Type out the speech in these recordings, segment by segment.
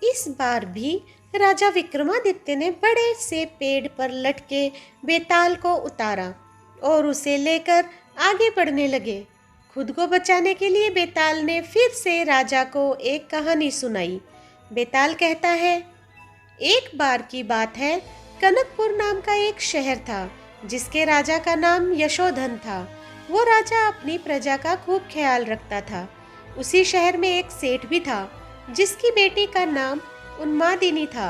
इस बार भी राजा विक्रमादित्य ने बड़े से पेड़ पर लटके बेताल को उतारा और उसे लेकर आगे बढ़ने लगे। खुद को बचाने के लिए बेताल ने फिर से राजा को एक कहानी सुनाई। बेताल कहता है, एक बार की बात है, कनकपुर नाम का एक शहर था जिसके राजा का नाम यशोधन था। वो राजा अपनी प्रजा का खूब ख्याल रखता था। उसी शहर में एक सेठ भी था जिसकी बेटी का नाम उन्मादिनी था।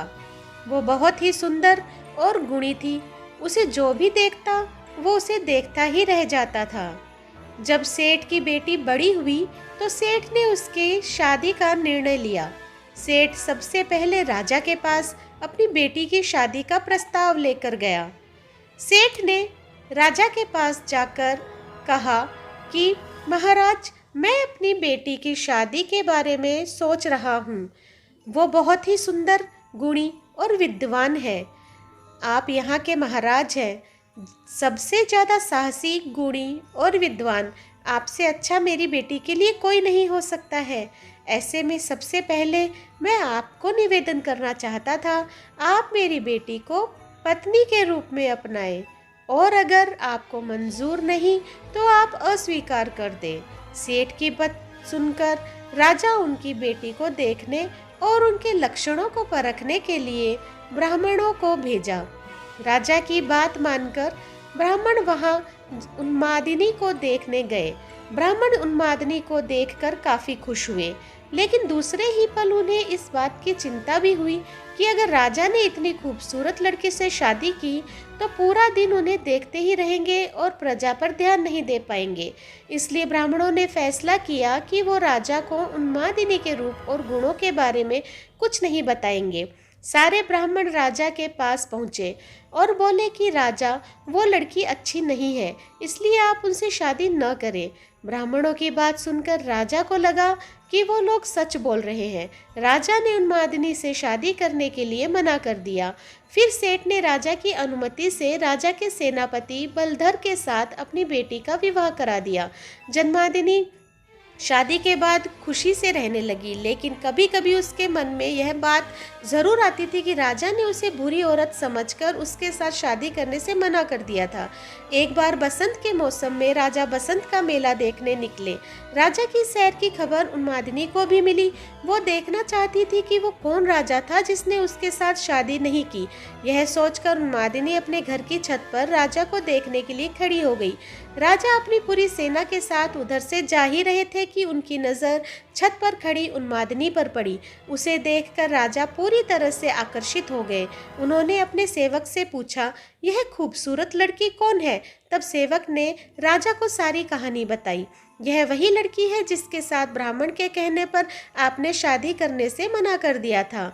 वो बहुत ही सुंदर और गुणी थी। उसे जो भी देखता वो उसे देखता ही रह जाता था। जब सेठ की बेटी बड़ी हुई तो सेठ ने उसके शादी का निर्णय लिया। सेठ सबसे पहले राजा के पास अपनी बेटी की शादी का प्रस्ताव लेकर गया। सेठ ने राजा के पास जाकर कहा कि महाराज, मैं अपनी बेटी की शादी के बारे में सोच रहा हूँ। वो बहुत ही सुंदर, गुणी और विद्वान है। आप यहाँ के महाराज हैं, सबसे ज़्यादा साहसी, गुणी और विद्वान। आपसे अच्छा मेरी बेटी के लिए कोई नहीं हो सकता है। ऐसे में सबसे पहले मैं आपको निवेदन करना चाहता था, आप मेरी बेटी को पत्नी के रूप में अपनाएं, और अगर आपको मंजूर नहीं तो आप अस्वीकार कर दें। सेठ की बात सुनकर राजा उनकी बेटी को देखने और उनके लक्षणों को परखने के लिए ब्राह्मणों को भेजा। राजा की बात मानकर ब्राह्मण वहां उन्मादिनी को देखने गए। ब्राह्मण उन्मादिनी को देखकर काफी खुश हुए, लेकिन दूसरे ही पल उन्हें इस बात की चिंता भी हुई कि अगर राजा ने इतनी खूबसूरत लड़की से शादी की तो पूरा दिन उन्हें देखते ही रहेंगे और प्रजा पर ध्यान नहीं दे पाएंगे। इसलिए ब्राह्मणों ने फैसला किया कि वो राजा को उन्मादिनी के रूप और गुणों के बारे में कुछ नहीं बताएंगे। सारे ब्राह्मण राजा के पास पहुँचे और बोले कि राजा, वो लड़की अच्छी नहीं है, इसलिए आप उनसे शादी न करें। ब्राह्मणों की बात सुनकर राजा को लगा कि वो लोग सच बोल रहे हैं। राजा ने उन्मादिनी से शादी करने के लिए मना कर दिया। फिर सेठ ने राजा की अनुमति से राजा के सेनापति बलधर के साथ अपनी बेटी का विवाह करा दिया। जन्मादिनी शादी के बाद खुशी से रहने लगी, लेकिन कभी कभी उसके मन में यह बात ज़रूर आती थी कि राजा ने उसे बुरी औरत समझकर उसके साथ शादी करने से मना कर दिया था। एक बार बसंत के मौसम में राजा बसंत का मेला देखने निकले। राजा की सैर की खबर उन्मादिनी को भी मिली। वो देखना चाहती थी कि वो कौन राजा था जिसने उसके साथ शादी नहीं की। यह सोचकर उन्मादिनी अपने घर की छत पर राजा को देखने के लिए खड़ी हो गई। राजा अपनी पूरी सेना के साथ उधर से जा ही रहे थे कि उनकी नज़र छत पर खड़ी उन्मादिनी पर पड़ी। उसे देखकर राजा पूरी तरह से आकर्षित हो गए। उन्होंने अपने सेवक से पूछा, यह खूबसूरत लड़की कौन है? तब सेवक ने राजा को सारी कहानी बताई। यह वही लड़की है जिसके साथ ब्राह्मण के कहने पर आपने शादी करने से मना कर दिया था।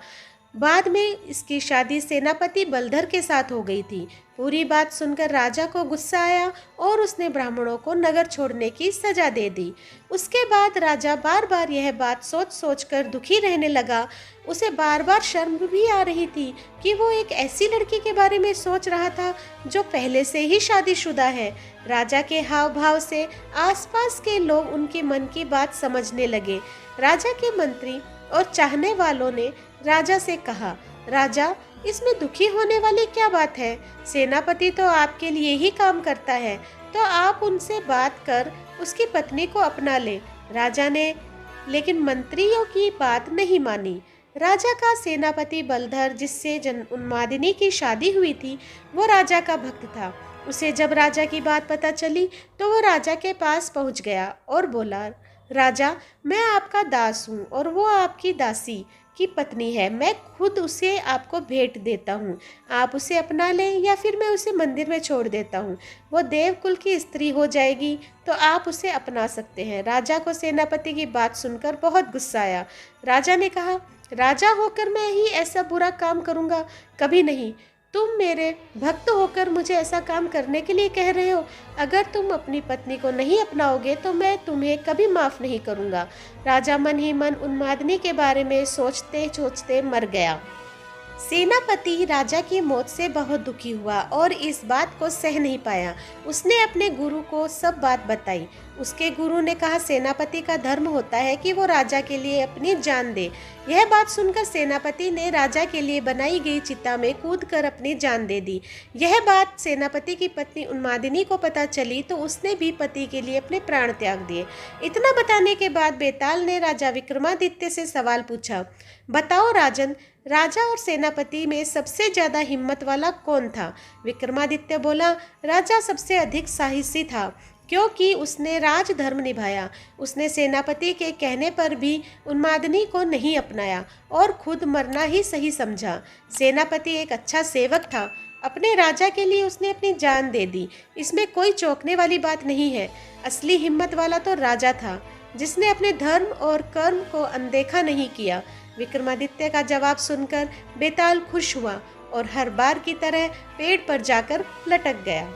बाद में इसकी शादी सेनापति बलधर के साथ हो गई थी। पूरी बात सुनकर राजा को गुस्सा आया और उसने ब्राह्मणों को नगर छोड़ने की सजा दे दी। उसके बाद राजा बार बार यह बात सोच सोच कर दुखी रहने लगा। उसे बार बार शर्म भी आ रही थी कि वो एक ऐसी लड़की के बारे में सोच रहा था जो पहले से ही शादीशुदा है। राजा के हाव भाव से आसपास के लोग उनके मन की बात समझने लगे। राजा के मंत्री और चाहने वालों ने राजा से कहा, राजा, इसमें दुखी होने वाली क्या बात है? सेनापति तो आपके लिए ही काम करता है, तो आप उनसे बात कर उसकी पत्नी को अपना ले। राजा ने लेकिन मंत्रियों की बात नहीं मानी। राजा का सेनापति बलधर, जिससे उन्मादिनी की शादी हुई थी, वो राजा का भक्त था। उसे जब राजा की बात पता चली तो वो राजा के पास पहुंच गया और बोला, राजा, मैं आपका दास हूँ और वो आपकी दासी की पत्नी है। मैं खुद उसे आपको भेंट देता हूँ। आप उसे अपना लें या फिर मैं उसे मंदिर में छोड़ देता हूँ। वो देवकुल की स्त्री हो जाएगी तो आप उसे अपना सकते हैं। राजा को सेनापति की बात सुनकर बहुत गुस्सा आया। राजा ने कहा, राजा होकर मैं ही ऐसा बुरा काम करूँगा? कभी नहीं। तुम मेरे भक्त होकर मुझे ऐसा काम करने के लिए कह रहे हो। अगर तुम अपनी पत्नी को नहीं अपनाओगे तो मैं तुम्हें कभी माफ़ नहीं करूँगा। राजा मन ही मन उन्मादिनी के बारे में सोचते सोचते मर गया। सेनापति राजा की मौत से बहुत दुखी हुआ और इस बात को सह नहीं पाया। उसने अपने गुरु को सब बात बताई। उसके गुरु ने कहा, सेनापति का धर्म होता है कि वो राजा के लिए अपनी जान दे। यह बात सुनकर सेनापति ने राजा के लिए बनाई गई चिता में कूदकर अपनी जान दे दी। यह बात सेनापति की पत्नी उन्मादिनी को पता चली तो उसने भी पति के लिए अपने प्राण त्याग दिए। इतना बताने के बाद बेताल ने राजा विक्रमादित्य से सवाल पूछा, बताओ राजन, राजा और सेनापति में सबसे ज्यादा हिम्मत वाला कौन था? विक्रमादित्य बोला, राजा सबसे अधिक साहसी था क्योंकि उसने राजधर्म निभाया। उसने सेनापति के कहने पर भी उन्मादिनी को नहीं अपनाया और खुद मरना ही सही समझा। सेनापति एक अच्छा सेवक था। अपने राजा के लिए उसने अपनी जान दे दी। इसमें कोई चौंकने वाली बात नहीं है। असली हिम्मत वाला तो राजा था, जिसने अपने धर्म और कर्म को अनदेखा नहीं किया। विक्रमादित्य का जवाब सुनकर बेताल खुश हुआ और हर बार की तरह पेड़ पर जाकर लटक गया।